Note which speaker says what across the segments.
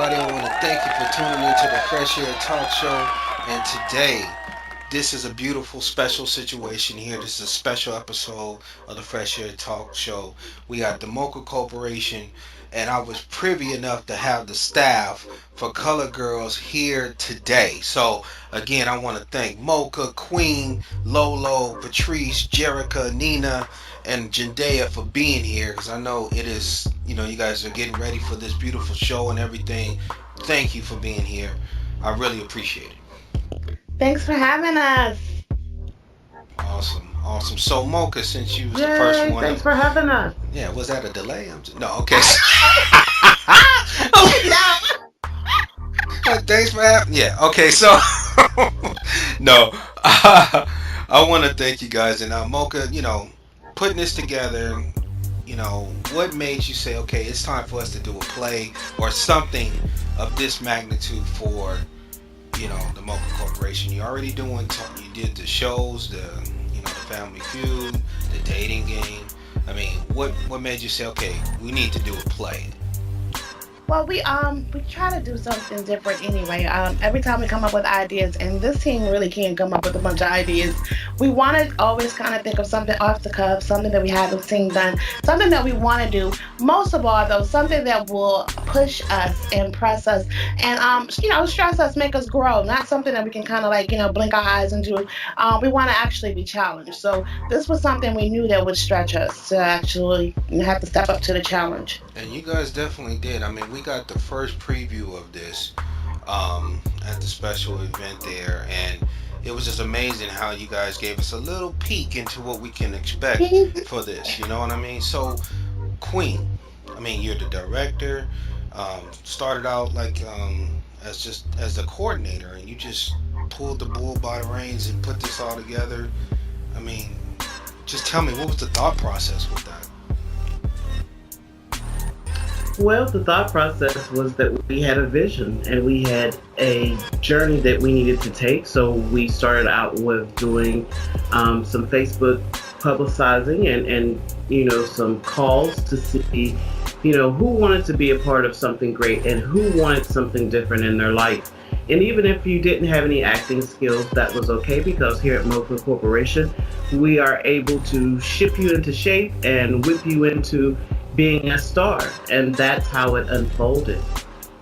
Speaker 1: everybody. I want to thank you for tuning into the Fresh Air Talk Show. And today, this is a beautiful, special situation here. This is a special episode of the Fresh Air Talk Show. We got the Mocha Corporation, and I was privy enough to have the staff for Color Girls here today. So, again, I want to thank Mocha, Queen, Lolo, Patrice, Jerica, Nina, and Jendaya for being here because I know it is, you guys are getting ready for this beautiful show and everything. Thank you for being here. I really appreciate it.
Speaker 2: Thanks for having us.
Speaker 1: Awesome, awesome. So Mocha, since you was the first
Speaker 2: Yay,
Speaker 1: one
Speaker 2: thanks
Speaker 1: up,
Speaker 2: for having us.
Speaker 1: yeah, was that a delay? No, okay.
Speaker 2: No.
Speaker 1: Thanks for having. Yeah, okay. So no, I want to thank you guys and Mocha. Putting this together. What made you say, okay, it's time for us to do a play or something of this magnitude for, the Mocha Corporation? You already doing, you did the shows, the Family Feud, the dating game. I mean, what made you say, okay, we need to do a play?
Speaker 2: Well, we try to do something different anyway. Every time we come up with ideas, and this team really can come up with a bunch of ideas. We want to always kind of think of something off the cuff, something that we haven't seen done, something that we want to do. Most of all, though, something that will push us, impress us, and stress us, make us grow. Not something that we can kind of like blink our eyes and do. We want to actually be challenged. So this was something we knew that would stretch us to actually have to step up to the challenge.
Speaker 1: And you guys definitely did. I mean, we got the first preview of this at the special event there, and it was just amazing how you guys gave us a little peek into what we can expect for this. You know what I mean? So, Queen, I mean, you're the director. Started out like as just as the coordinator, and you just pulled the bull by the reins and put this all together. I mean, just tell me what was the thought process with that?
Speaker 3: Well, the thought process was that we had a vision and we had a journey that we needed to take. So we started out with doing some Facebook publicizing and some calls to see, who wanted to be a part of something great and who wanted something different in their life. And even if you didn't have any acting skills, that was okay because here at Mocha Corporation, we are able to ship you into shape and whip you into being a star, and that's how it unfolded.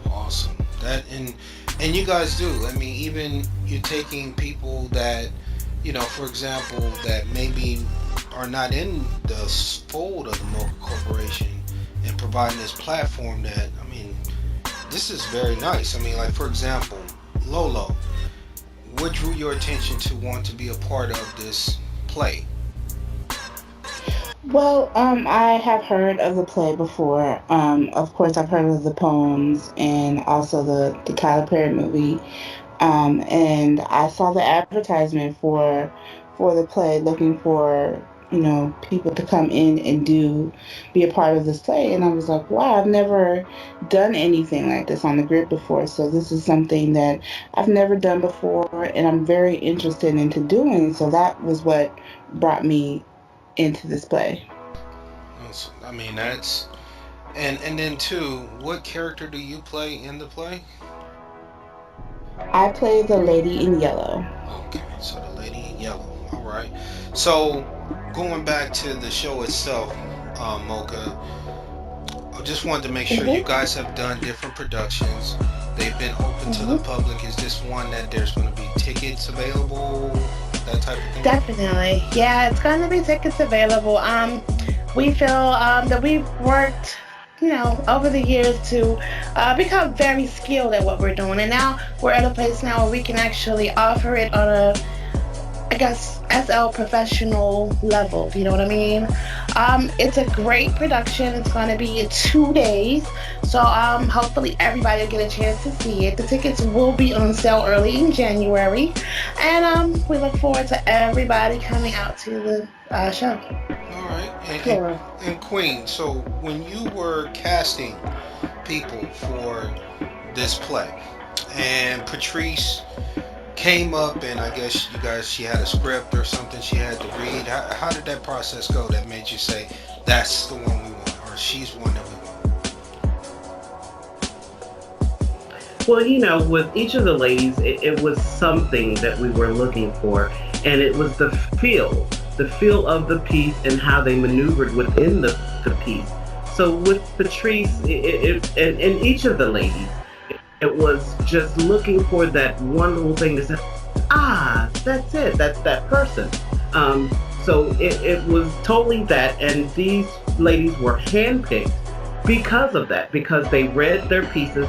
Speaker 1: Awesome. And you guys do. I mean, even you're taking people that, for example, that maybe are not in the fold of the Mocha Corporation and providing this platform that, I mean, this is very nice. I mean, like, for example, Lolo, what drew your attention to want to be a part of this play?
Speaker 4: Well, I have heard of the play before. Of course, I've heard of the poems and also the Tyler Perry movie. And I saw the advertisement for the play, looking for people to come in and do be a part of this play. And I was like, wow, I've never done anything like this on the grid before. So this is something that I've never done before, and I'm very interested into doing. So that was what brought me into this play.
Speaker 1: I mean, that's and then too, what character do you play in the play?
Speaker 4: I play the lady in yellow.
Speaker 1: Okay, so the lady in yellow. All right. So going back to the show itself, Mocha, I just wanted to make sure you
Speaker 4: Hmm.
Speaker 1: guys have done different productions. They've been open to the
Speaker 4: Hmm.
Speaker 1: public. Is this one that there's going to be tickets available? That type of thing.
Speaker 2: Definitely. Yeah, it's going to be tickets available. We feel that we've worked, over the years to become very skilled at what we're doing. And now we're at a place now where we can actually offer it on a, I guess, SL professional level. You know what I mean? It's a great production. It's going to be in 2 days. So hopefully everybody will get a chance to see it. The tickets will be on sale early in January. And we look forward to everybody coming out to the show.
Speaker 1: All right.
Speaker 2: Plural.
Speaker 1: And Queen, so when you were casting people for this play, and Patrice came up, and I guess you guys, she had a script or something she had to read. How did that process go that made you say that's the one we want, or she's one that we want?
Speaker 3: Well, with each of the ladies, it was something that we were looking for, and it was the feel of the piece and how they maneuvered within the piece. So with Patrice, and each of the ladies, it was just looking for that one little thing that said, that's it, that's that person. So it was totally that, and these ladies were handpicked because of that, because they read their pieces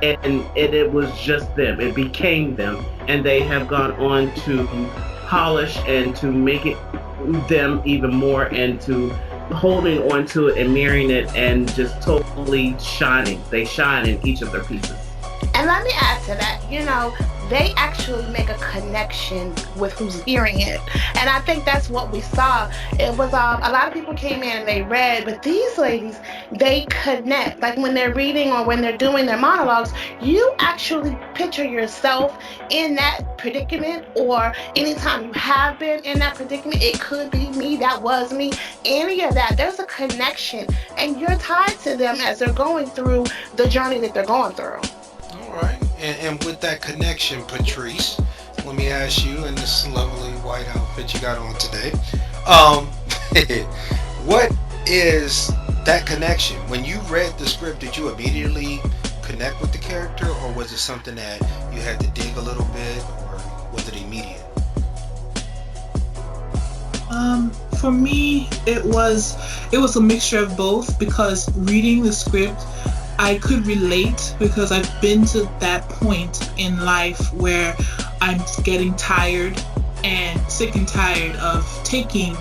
Speaker 3: and it was just them. It became them, and they have gone on to polish and to make it them even more, and to holding on to it and mirroring it and just totally shining. They shine in each of their pieces.
Speaker 2: And let me add to that, they actually make a connection with who's hearing it. And I think that's what we saw. It was a lot of people came in and they read, but these ladies, they connect. Like when they're reading or when they're doing their monologues, you actually picture yourself in that predicament, or anytime you have been in that predicament, it could be me, that was me, any of that. There's a connection, and you're tied to them as they're going through the journey that they're going through.
Speaker 1: All right. And with that connection, Patrice, let me ask you, in this lovely white outfit you got on today, what is that connection? When you read the script, did you immediately connect with the character, or was it something that you had to dig a little bit, or was it immediate?
Speaker 5: For me, it was a mixture of both, because reading the script, I could relate, because I've been to that point in life where I'm getting tired and sick and tired of taking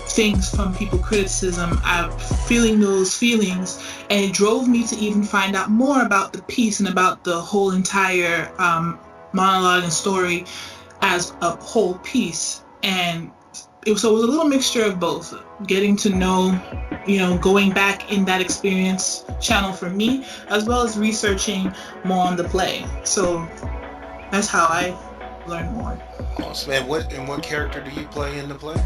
Speaker 5: things from people, criticism. I'm feeling those feelings, and it drove me to even find out more about the piece and about the whole entire monologue and story as a whole piece. And it was a little mixture of both, getting to know, going back in that experience channel for me, as well as researching more on the play. So that's how I learned more.
Speaker 1: Awesome. And what character do you play in the play?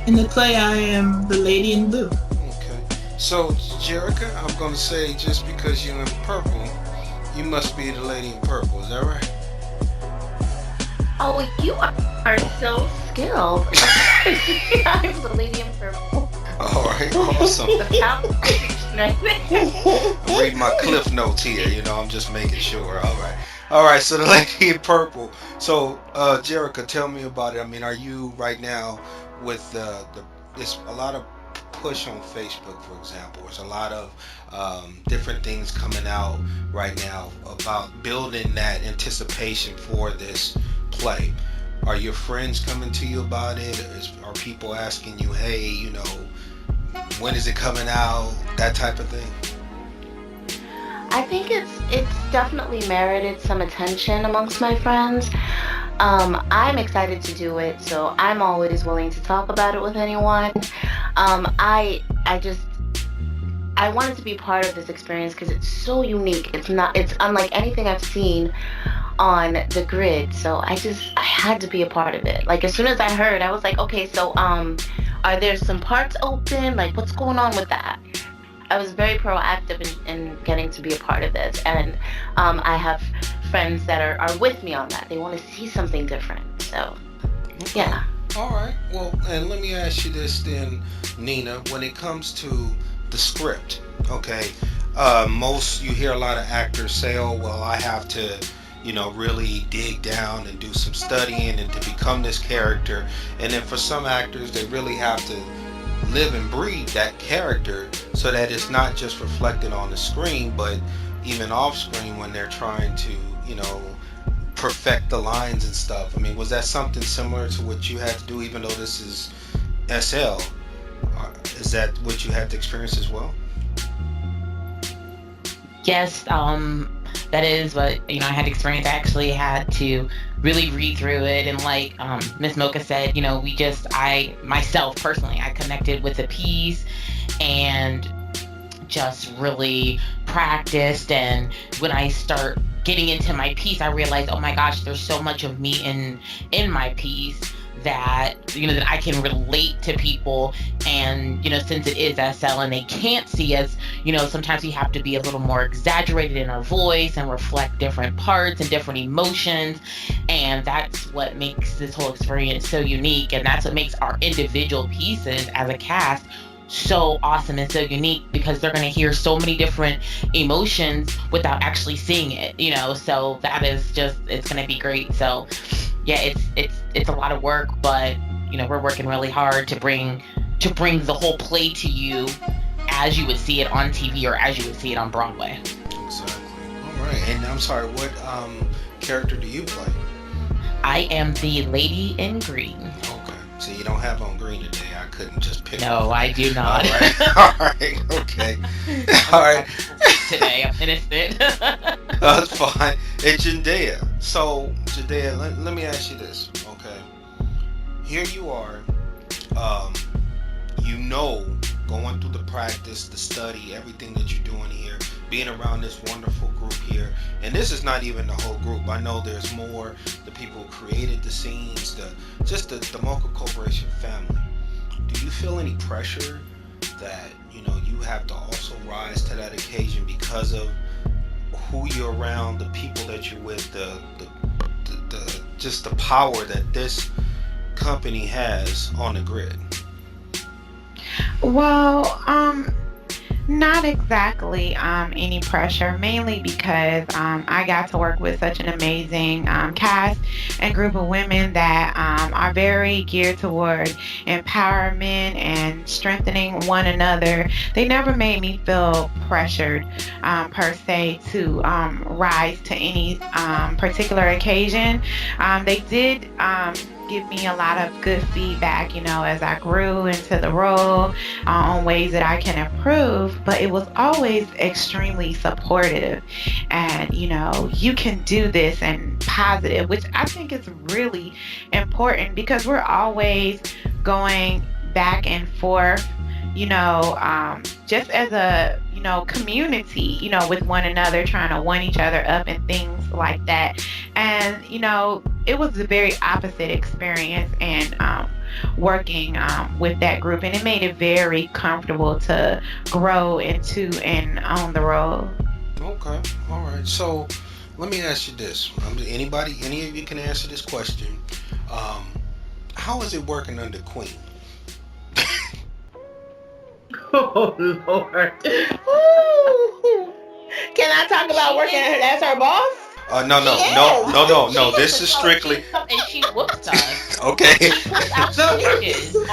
Speaker 5: In the play, I am the lady in blue.
Speaker 1: Okay. So, Jerica, I'm going to say, just because you're in purple, you must be the lady in purple. Is that right?
Speaker 6: Oh, you are so skilled. I'm the lady in purple.
Speaker 1: All right, awesome. I'm reading my cliff notes here. I'm just making sure. All right. So the lady in purple. So, Jerica, tell me about it. I mean, are you right now with there's a lot of push on Facebook, for example. There's a lot of different things coming out right now about building that anticipation for this play. Are your friends coming to you about it? Are people asking you, hey, when is it coming out? That type of thing?
Speaker 6: I think it's definitely merited some attention amongst my friends. I'm excited to do it, so I'm always willing to talk about it with anyone. I wanted to be part of this experience because it's so unique. It's unlike anything I've seen on the grid, so I had to be a part of it. Like, as soon as I heard, I was like, okay, so are there some parts open? Like, what's going on with that? I was very proactive in getting to be a part of this, and I have friends that are with me on that. They want to see something different, so
Speaker 1: okay.
Speaker 6: Yeah.
Speaker 1: All right. Well, and let me ask you this then, Nina. When it comes to the script, okay, you hear a lot of actors say, oh, well, I have to really dig down and do some studying and to become this character. And then for some actors, they really have to live and breathe that character so that it's not just reflected on the screen, but even off screen when they're trying to, perfect the lines and stuff. I mean, was that something similar to what you had to do, even though this is SL? Is that what you had to experience as well?
Speaker 7: Yes, that is what I had experience. I actually had to really read through it, and like Miss Mocha said, I myself personally, I connected with the piece and just really practiced. And when I start getting into my piece, I realized, oh my gosh, there's so much of me in my piece that, that I can relate to people. And, since it is SL and they can't see us, sometimes we have to be a little more exaggerated in our voice and reflect different parts and different emotions. And that's what makes this whole experience so unique. And that's what makes our individual pieces as a cast so awesome and so unique, because they're going to hear so many different emotions without actually seeing it, so that is just, it's going to be great. So yeah, it's a lot of work, but we're working really hard to bring the whole play to you as you would see it on TV or as you would see it on Broadway.
Speaker 1: Exactly. All right. And I'm sorry, what character do you play?
Speaker 7: I am the lady in green.
Speaker 1: Okay. So you don't have on green today. I couldn't just pick.
Speaker 7: No, I do not.
Speaker 1: All right. All right. Okay. All right.
Speaker 7: Today, I'm innocent.
Speaker 1: That's fine. And Jadea. So, Jadea, let me ask you this. Okay. Here you are. Going through the practice, the study, everything that you're doing here, being around this wonderful group here. And this is not even the whole group. I know there's more. The people who created the scenes, the Mocha Corporation family. Do you feel any pressure that, you have to also rise to that occasion because of who you're around, the people that you're with, just the power that this company has on the grid?
Speaker 8: Well, not exactly any pressure, mainly because I got to work with such an amazing cast and group of women that are very geared toward empowerment and strengthening one another. They never made me feel pressured per se to rise to any particular occasion. They did give me a lot of good feedback, as I grew into the role, on ways that I can improve, but it was always extremely supportive and, you can do this and positive, which I think is really important because we're always going back and forth, just as a, community, with one another, trying to one each other up and things like that. And, it was a very opposite experience and working with that group, and it made it very comfortable to grow into and on the road.
Speaker 1: Okay, all right. So let me ask you this: any of you can answer this question. How is it working under Queen?
Speaker 3: Oh Lord!
Speaker 2: Can I talk about working as her boss?
Speaker 1: No. This is strictly.
Speaker 7: And she whooped us.
Speaker 1: Okay.
Speaker 7: She pulled out switches on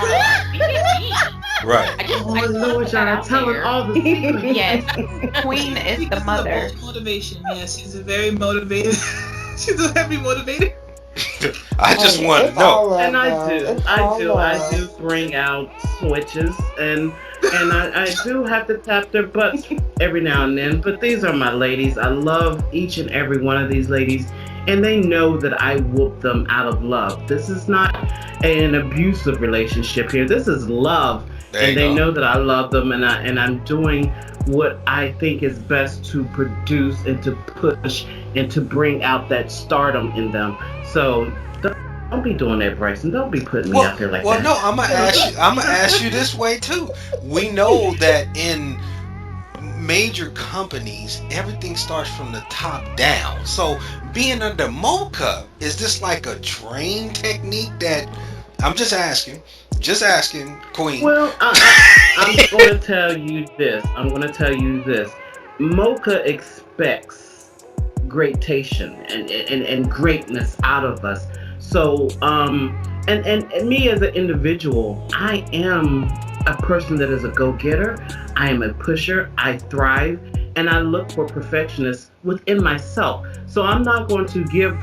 Speaker 7: BNB.
Speaker 1: Right.
Speaker 3: Oh Lord, y'all are telling all the secrets.
Speaker 8: Yes, Queen is the mother.
Speaker 5: Motivation. Yes, she's a very motivated. She's a heavy motivator.
Speaker 1: I just want to know.
Speaker 3: And I do bring out switches and I do have to tap their butts every now and then, but these are my ladies. I love each and every one of these ladies, and they know that I whoop them out of love. This is not an abusive relationship here. This is love, and they know that I love them, and I'm doing what I think is best to produce and to push and to bring out that stardom in them. So don't be doing that, Bryson. Don't be putting me out there like that.
Speaker 1: Well, no, I'm gonna ask you this way too. We know that in major companies, everything starts from the top down. So being under Mocha, is this like a trained technique that I'm just asking, Queen?
Speaker 3: Well, I'm going to tell you this. Mocha expects greatation and greatness out of us. So, and me as an individual, I am a person that is a go-getter. I am a pusher. I thrive, and I look for perfectionists within myself. So I'm not going to give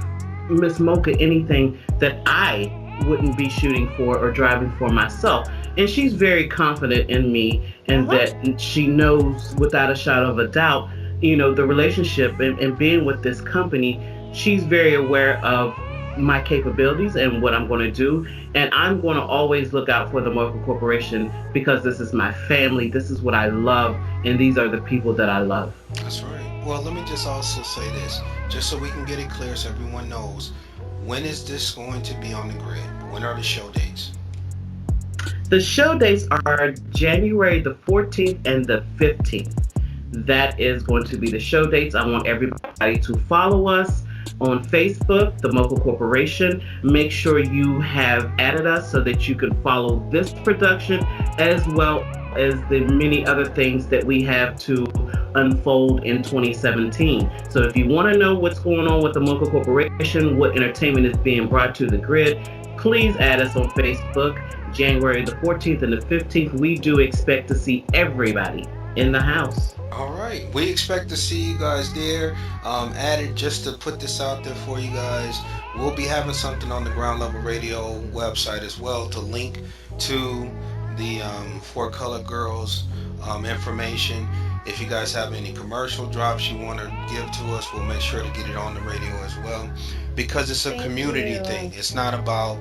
Speaker 3: Miss Mocha anything that I wouldn't be shooting for or driving for myself. And she's very confident in me, and that she knows without a shadow of a doubt, the relationship and being with this company. She's very aware of my capabilities and what I'm going to do, and I'm going to always look out for the Mocha Corporation because this is my family, this is what I love, and these are the people that I love.
Speaker 1: That's right. Well, let me just also say this, just so we can get it clear so everyone knows. when is this going to be on the grid? When are the show dates?
Speaker 3: The show dates are January the 14th and the 15th. That is going to be the show dates. I want everybody to follow us on Facebook, the Mocha Corporation. Make sure you have added us so that you can follow this production as well as the many other things that we have to unfold in 2017. So if you want to know what's going on with the Mocha Corporation, what entertainment is being brought to the grid, please add us on Facebook. January the 14th and the 15th, we do expect to see everybody in the house.
Speaker 1: All right, we expect to see you guys there. Added just to put this out there for you guys, we'll be having something on the Ground Level Radio website as well to link to the Four Color Girls information. If you guys have any commercial drops you want to give to us, we'll make sure to get it on the radio as well, because it's a community thing. It's not about,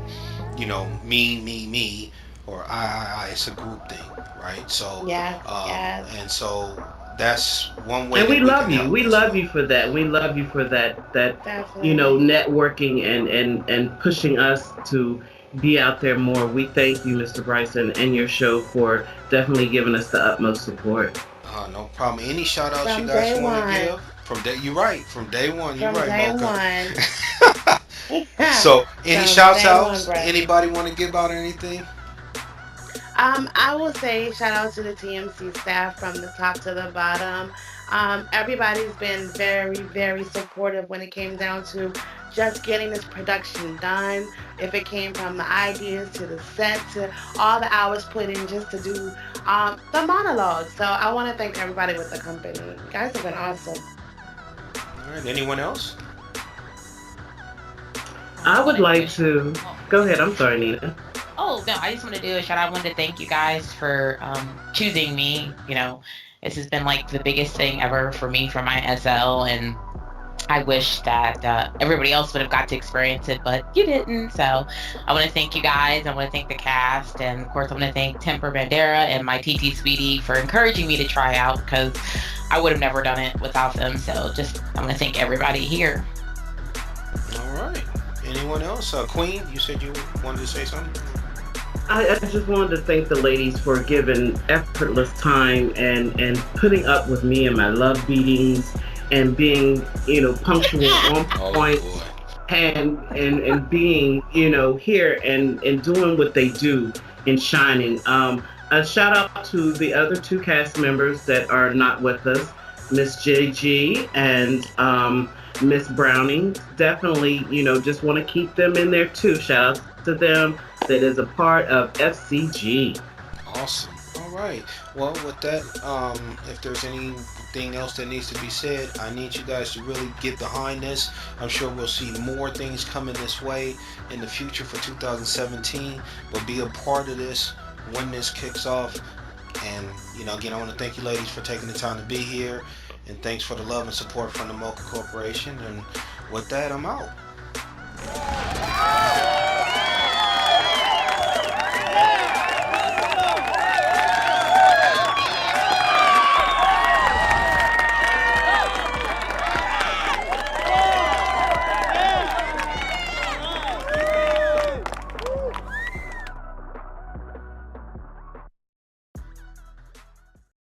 Speaker 1: me, or I. It's a group thing, right? So and so that's one way.
Speaker 3: And we love you. We love
Speaker 1: well.
Speaker 3: you for that. We love you for that.
Speaker 2: Definitely.
Speaker 3: Networking and pushing us to be out there more. We thank you, Mr. Bryson, and your show for definitely giving us the utmost support.
Speaker 1: No problem. Any shout outs
Speaker 2: From
Speaker 1: you guys
Speaker 2: day
Speaker 1: want
Speaker 2: one.
Speaker 1: to give? You're right. From day one. You're
Speaker 2: From
Speaker 1: right,
Speaker 2: day
Speaker 1: Mocha.
Speaker 2: one.
Speaker 1: So, any
Speaker 2: From
Speaker 1: shouts
Speaker 2: day
Speaker 1: outs?
Speaker 2: one, Brett.
Speaker 1: Anybody want to give out anything?
Speaker 2: I will say shout out to the TMC staff from the top to the bottom. Everybody's been very, very supportive when it came down to just getting this production done. If it came from the ideas to the set to all the hours put in just to do the monologues. So I want to thank everybody with the company. You guys have been awesome.
Speaker 1: All right. Anyone else?
Speaker 3: I would like to go ahead. I'm sorry, Nina.
Speaker 7: Oh, no, I just want to do a shout out. I wanted to thank you guys for choosing me. This has been like the biggest thing ever for me for my SL, and I wish that everybody else would have got to experience it, but you didn't. So I want to thank you guys. I want to thank the cast, and of course I want to thank Temper Bandera and my TT Sweetie for encouraging me to try out, because I would have never done it without them. So I want to thank everybody here.
Speaker 1: All right. Anyone else? Queen, you said you wanted to say something?
Speaker 3: I just wanted to thank the ladies for giving effortless time and putting up with me and my love beatings and being, punctual on point, and being, here and doing what they do and shining. A shout out to the other two cast members that are not with us, Miss JG and Miss Browning. Definitely, just want to keep them in there too. Shout out to them. That is a part of FCG.
Speaker 1: Awesome. All right. Well, with that, if there's anything else that needs to be said, I need you guys to really get behind this. I'm sure we'll see more things coming this way in the future for 2017, but be a part of this when this kicks off. And, again, I want to thank you ladies for taking the time to be here, and thanks for the love and support from the Mocha Corporation. And with that, I'm out.